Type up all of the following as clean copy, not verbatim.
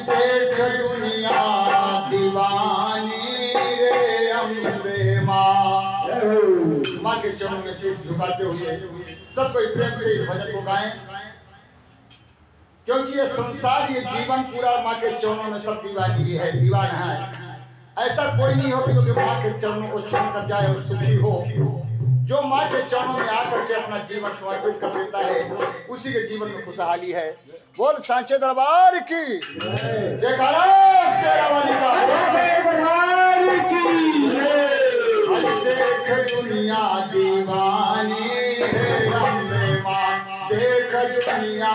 देख दुनिया दीवानी रे अम्बे माँ। माँ के चरणों में शीश झुकाते हुए सब कोई प्रेम से इस भजन को गाएं, क्योंकि ये संसार, ये जीवन पूरा माँ के चरणों में सब दीवानी है, दीवाना है। ऐसा कोई नहीं हो जो कि माँ के चरणों को छोड़कर जाए और सुखी हो। जो माँ के चरणों में आकर के अपना जीवन समर्पित कर देता है, उसी के जीवन में खुशहाली है। बोल सांचे दरबार की जयकारा, शेरावाली का दरबार की। देख दुनिया दीवानी रे अम्बे माँ, देख दुनिया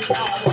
Hare